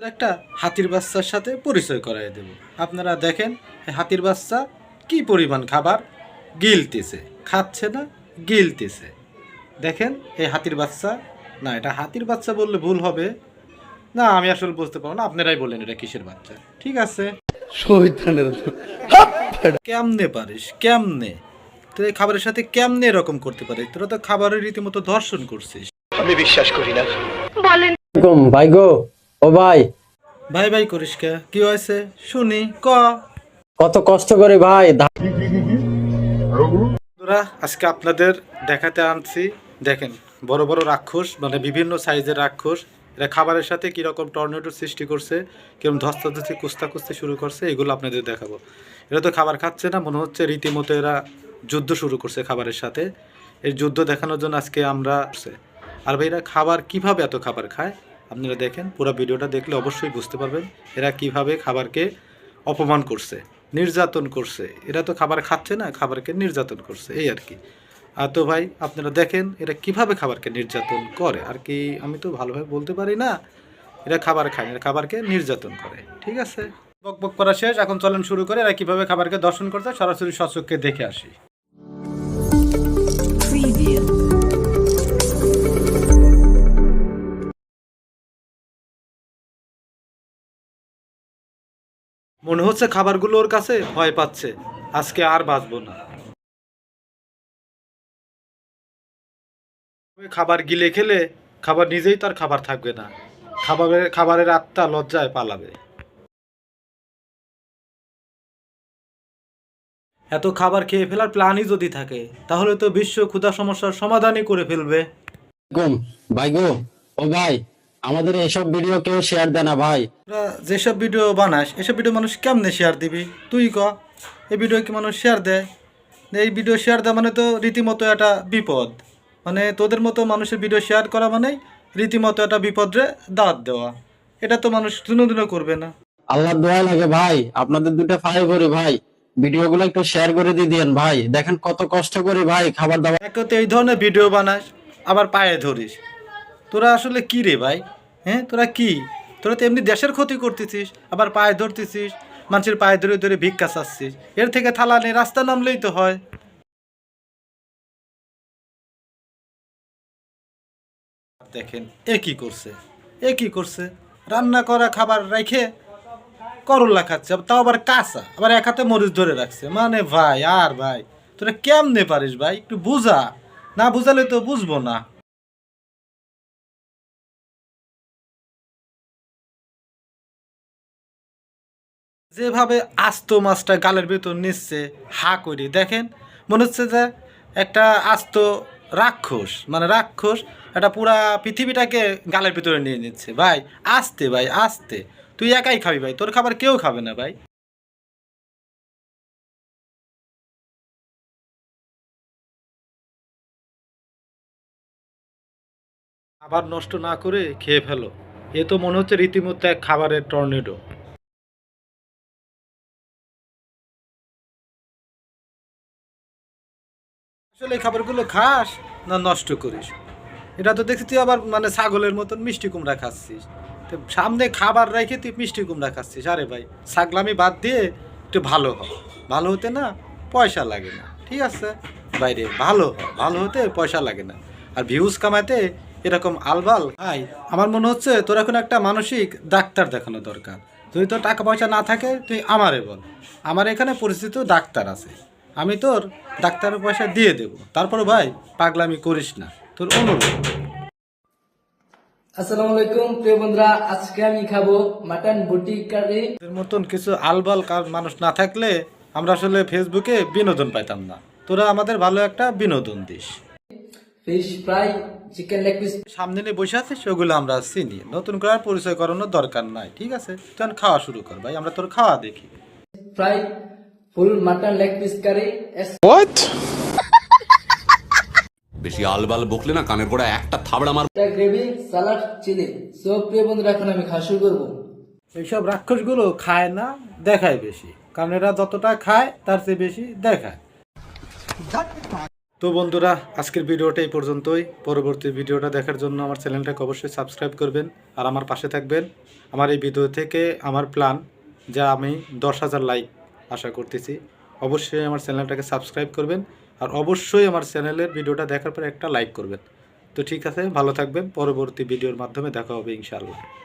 একটা হাতির বাচ্চার সাথে পরিচয় করাই দেব। আপনারা দেখেন হাতির বাচ্চা কি পরিমাণ খাবার গিলতেছে, খাচ্ছে না, গিলতেছে। দেখেন এই হাতির বাচ্চা, না এটা হাতির বাচ্চা বললে ভুল হবে, না আমি আসলে বুঝতে পারবো না, আপনারাই বললেন এটা কিসের বাচ্চা। ঠিক আছে, কেমনে পারিস, কেমনে তুই এই খাবারের সাথে কেমনে এরকম করতে পারিস? তোরা তো খাবারের রীতিমতো ধর্ষণ করছিস। আমি বিশ্বাস করি না। ভাই গো, ও ভাই, ভাই ভাই করিস কে? কি হয়েছে শুনি, ক। কত কষ্ট করে ভাই। বন্ধুরা, আজকে আপনাদের দেখাতে আনছি, দেখেন বড় বড় রাক্ষস, মানে বিভিন্ন সাইজের রাক্ষস, এরা খাবারের সাথে কীরকম টর্নেডোর সৃষ্টি করছে, কিরকম ধস্তাধস্তি কুস্তাকুস্তি শুরু করছে, এগুলো আপনাদের দেখাবো। এরা তো খাবার খাচ্ছে না, মনে হচ্ছে রীতিমতো এরা যুদ্ধ শুরু করছে খাবারের সাথে। এই যুদ্ধ দেখানোর জন্য আজকে আমরা, আর ভাই এরা খাবার কিভাবে এত খাবার খায় আপনারা দেখেন, পুরো ভিডিওটা দেখলে অবশ্যই বুঝতে পারবেন এরা কিভাবে খাবারকে অপমান করছে, নির্যাতন করছে। এরা তো খাবার খাচ্ছে না, খাবারকে নির্যাতন করছে, এই আর কি। আর তো ভাই আপনারা দেখেন এরা কিভাবে খাবারকে নির্যাতন করে, আর কি আমি তো ভালোভাবে বলতে পারি না। এরা খাবার খায়, এরা খাবারকে নির্যাতন করে। ঠিক আছে, বক বক করা শেষ, এখন চলেন শুরু করে এরা কিভাবে খাবারকে দর্শন করতে সরাসরি সচক্ষে দেখে আসি। মনে হচ্ছে খাবারগুলো ওর কাছে ভয় পাচ্ছে, আজকে আর বাঁচবো না। খাবার গিলে খেলে খাবার নিজেই তার খাবার থাকবে না, খাবারের আত্মা লজ্জায় পালাবে। এত খাবার খেয়ে ফেলার প্ল্যানই যদি থাকে তাহলে তো বিশ্ব ক্ষুধা সমস্যার সমাধানই করে ফেলবে। ভাই গো, ও ভাই, আমাদের এসব ভিডিও কেউ শেয়ার দেয় না ভাই। তোরা যেসব ভিডিও বানাস এসব ভিডিও মানুষ কেমনে শেয়ার দিবি? তুই ক, এই ভিডিও কি মানুষ শেয়ার দেয়? এই ভিডিও শেয়ার দেওয়া মানে তো রীতিমতো একটা বিপদ, মানে তোদের মতো মানুষের ভিডিও শেয়ার করা মানে রীতিমতো একটা বিপদরে দাঁত দেওয়া। এটা তো মানুষ দিনও করবে না। আল্লাহর দোয়া লাগে ভাই, আপনাদের দুটো ফাই করে ভাই, ভিডিওগুলো একটু শেয়ার করে দিয়ে দেন ভাই। দেখেন কত কষ্ট করে ভাই খাবার দাবার। একে তো এই ধরনের ভিডিও বানাস, আবার পায়ে ধরিস। তোরা আসলে কি রে ভাই? হ্যাঁ তোরা কি? তোরা তো এমনি দেশের ক্ষতি করতেছিস, আবার পায়ে ধরতেছিস, মানুষের পায়ে ধরে ধরে ভিক্ষা চাচ্ছিস। এর থেকে থালা নিয়ে রাস্তা নামলেই তো হয়। দেখেন এ কি করছে, এ কি করছে, রান্না করা খাবার রেখে করল্লা খাচ্ছে, তাও আবার কাঁচা, আবার এক হাতে মরিচ ধরে রাখছে। মানে ভাই আর ভাই তোরা কেমনে পারিস ভাই? একটু বুঝা, না বুঝালে তো বুঝবো না। যেভাবে আস্ত মাছটা গালের ভিতর নিচ্ছে হা করে, দেখেন মনে হচ্ছে যে একটা আস্ত রাক্ষস, মানে রাক্ষস একটা পুরা পৃথিবীটাকে গালের ভিতরে নিয়ে নিচ্ছে। ভাই আস্তে, ভাই আস্তে, তুই একাই খাবি ভাই, তোর খাবার কেউ খাবে না ভাই। খাবার নষ্ট না করে খেয়ে ফেলো, এ তো মনে হচ্ছে রীতিমতো এক খাবারের টর্নেডো। আসলে এই খাবারগুলো খাস না নষ্ট করিস? এটা তো দেখছি তুই আবার মানে ছাগলের মতন মিষ্টি কুমড়া খাচ্ছিস। তো সামনে খাবার রেখে তুই মিষ্টি কুমড়া খাচ্ছিস। আরে ভাই ছাগলামি বাদ দিয়ে একটু ভালো হ, ভালো হতে না পয়সা লাগে না। ঠিক আছে বাইরে ভালো হ, ভালো হতে পয়সা লাগে না, আর ভিউজ কামাতে এরকম আলবাল। ভাই আমার মনে হচ্ছে তোর এখন একটা মানসিক ডাক্তার দেখানো দরকার। যদি তোর টাকা পয়সা না থাকে তুই আমারে বল, আমার এখানে পরিচিত ডাক্তার আছে, আমি তোর ডাক্তারের পয়সা দিয়ে দেবো। তারপরে ভাই পাগলামি করিস না, তোর অনুরোধ। আসসালামু আলাইকুম প্রিয় বন্ধুরা, আজকে আমি খাবো মাটন বুটি কারি। এর মতন কিছু আলবাল মানুষ না থাকলে আমরা আসলে ফেসবুকে বিনোদন পাইতাম না। তোরা আমাদের ভালো একটা বিনোদন this. Fish fry, chicken leg piece, সামনে নিয়ে বসে আছিস সেগুলো আমরা চিনি, নতুন করে আর পরিচয় করানোর দরকার নাই। ঠিক আছে তুই খাওয়া শুরু কর ভাই, আমরা তোর খাওয়া দেখি। ফ্রাই, ফুল মাটন লেগ পিস কারি, বেশি আলবাল বকলে না কানের গোড়া একটা থাবড়া মার। Gravy, salad, chilli. সো প্রিয় বন্ধুরা, এখন আমি খাওয়া শুরু করবো। এইসব রাক্ষসগুলো খায় না, দেখায় বেশি, কারণ এরা যতটা খায় তার চেয়ে বেশি দেখায়। তো বন্ধুরা, আজকের ভিডিওটা এই পর্যন্তই। পরবর্তী ভিডিওটা দেখার জন্য আমার চ্যানেলটাকে অবশ্যই সাবস্ক্রাইব করবেন আর আমার পাশে থাকবেন। আমার এই ভিডিও থেকে আমার প্ল্যান, যা আমি 10,000 লাইক আশা করতেছি। অবশ্যই আমার চ্যানেলটাকে সাবস্ক্রাইব করবেন আর অবশ্যই আমার চ্যানেলের ভিডিওটা দেখার পর একটা লাইক করবেন। তো ঠিক আছে, ভালো থাকবেন। পরবর্তী ভিডিওর মাধ্যমে দেখা হবে ইনশাআল্লাহ।